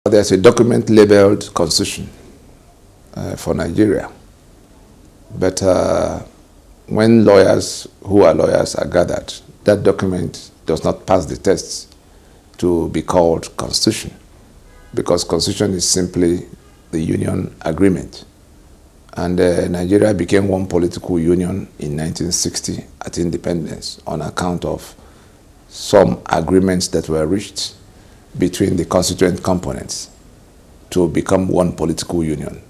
There's a document labeled Constitution for Nigeria, but when lawyers who are lawyers are gathered, that document does not pass the test to be called Constitution, because Constitution is simply the union agreement. And Nigeria became one political union in 1960 at independence on account of some agreements that were reached between the constituent components to become one political union.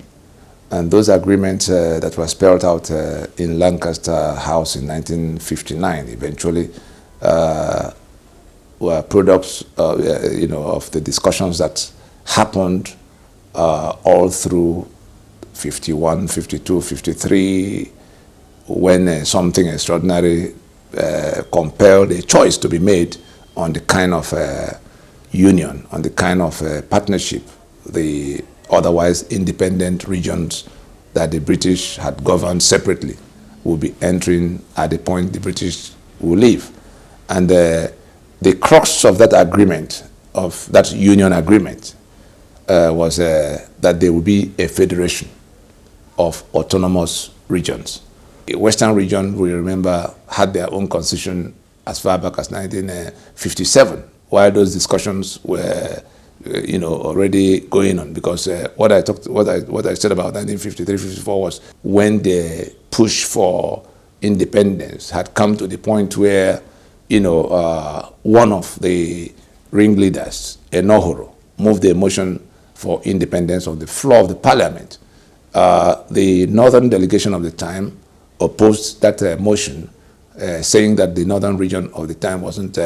And those agreements that were spelled out in Lancaster House in 1959 eventually were products of the discussions that happened all through 51, 52, 53, when something extraordinary compelled a choice to be made on the kind of union, on the kind of partnership the otherwise independent regions that the British had governed separately will be entering at the point the British will leave. And the crux of that agreement, of that union agreement, was that there will be a federation of autonomous regions. The Western region, we remember, had their own constitution as far back as 1957, while those discussions were already going on, because what I said about 1953-54 was when the push for independence had come to the point where one of the ringleaders, Enohoro, moved the motion for independence on the floor of the parliament. The northern delegation of the time opposed that motion, saying that the northern region of the time wasn't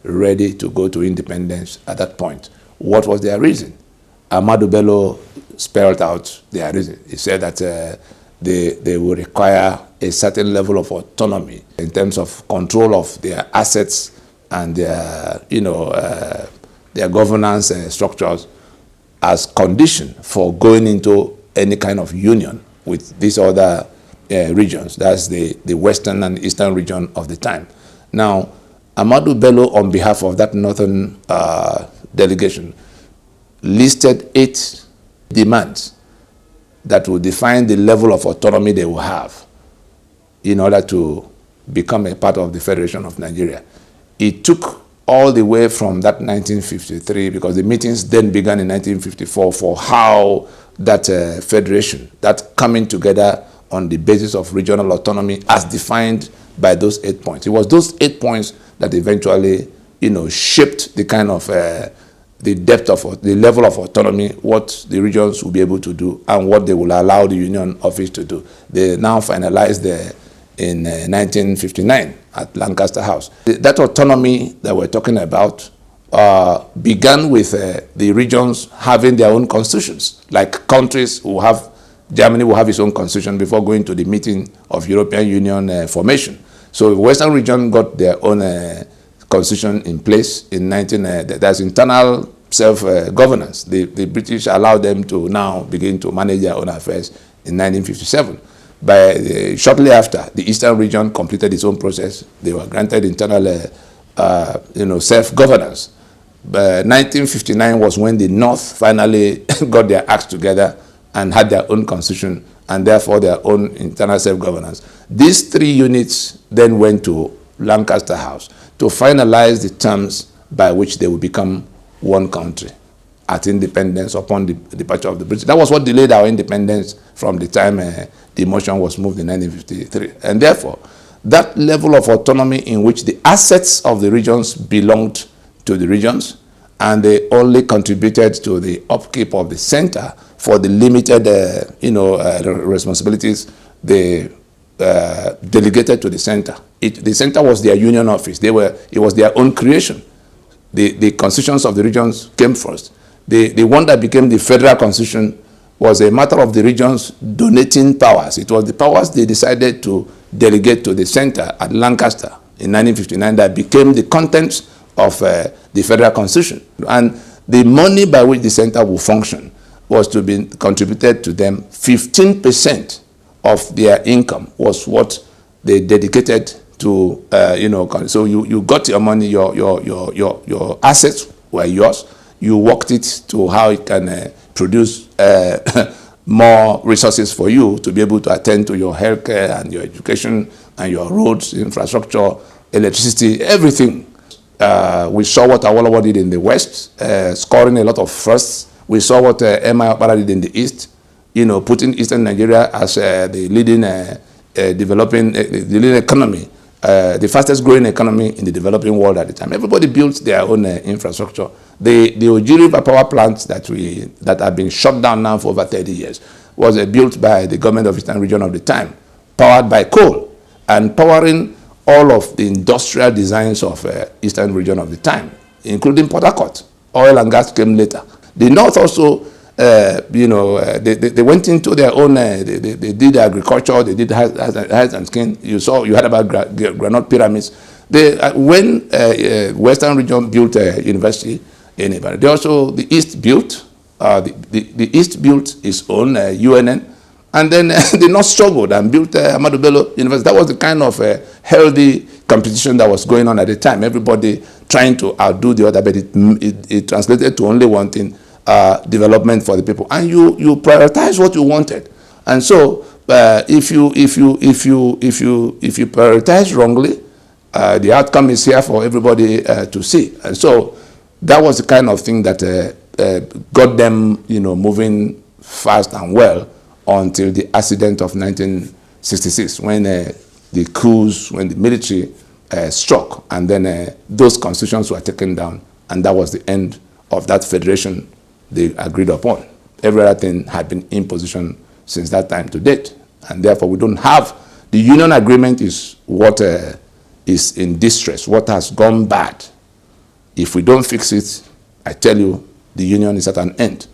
ready to go to independence at that point. What was their reason? Ahmadu Bello spelled out their reason. He said that they would require a certain level of autonomy in terms of control of their assets and their, their governance structures as condition for going into any kind of union with these other regions. That's the western and eastern region of the time. Now, Ahmadu Bello, on behalf of that northern delegation, listed 8 demands that will define the level of autonomy they will have in order to become a part of the Federation of Nigeria. It took all the way from that 1953, because the meetings then began in 1954, for how that federation, that coming together on the basis of regional autonomy as defined by those 8 points. It was those 8 points that eventually, shaped the kind of, the depth of, the level of autonomy, what the regions will be able to do and what they will allow the Union Office to do. They now finalized in 1959 at Lancaster House. That autonomy that we're talking about began with the regions having their own constitutions, like countries who have, Germany will have its own constitution before going to the meeting of European Union formation. So the Western region got their own constitution in place in there's internal self-governance. The British allowed them to now begin to manage their own affairs in 1957. Shortly after, the Eastern region completed its own process. They were granted internal self-governance. But 1959 was when the North finally got their acts together and had their own constitution and therefore their own internal self-governance. These 3 units then went to Lancaster House to finalize the terms by which they would become one country at independence upon the departure of the British. That was what delayed our independence from the time the motion was moved in 1953. And therefore, that level of autonomy in which the assets of the regions belonged to the regions and they only contributed to the upkeep of the center for the limited responsibilities they delegated to the center. The center was their union office. It was their own creation. The constitutions of the regions came first. The one that became the federal constitution was a matter of the regions donating powers. It was the powers they decided to delegate to the center at Lancaster in 1959 that became the contents of the federal constitution. And the money by which the center will function was to be contributed to them. 15% of their income was what they dedicated to, so you got your money, your assets were yours. you worked it to how it can produce more resources for you to be able to attend to your healthcare and your education and your roads, infrastructure, electricity, everything. We saw what Awolowo did in the West, scoring a lot of firsts. We saw what M.I. Okpara did in the East, putting Eastern Nigeria as the leading the leading economy, the fastest growing economy in the developing world at the time. Everybody built their own infrastructure. The Ojiri power plants that have been shut down now for over 30 years was built by the government of Eastern region of the time, powered by coal, and powering all of the industrial designs of Eastern region of the time, including Port Harcourt. Oil and gas came later. The North also, they went into their own, they did agriculture, they did hides and skin. You heard about granite pyramids. When Western region built a university in Ibadan, the East built, the East built its own UNN, and then the North struggled and built Ahmadu Bello University. That was the kind of healthy competition that was going on at the time. Everybody trying to outdo the other, but it translated to only one thing: development for the people. And you prioritize what you wanted. And so, if you prioritize wrongly, the outcome is here for everybody to see. And so, that was the kind of thing that got them, moving fast and well, until the accident of 1966, when the coups, when the military struck, and then those constitutions were taken down, and that was the end of that federation they agreed upon. Every other thing had been in position since that time to date, and therefore we don't have, the union agreement is what is in distress, what has gone bad. If we don't fix it, I tell you, the union is at an end.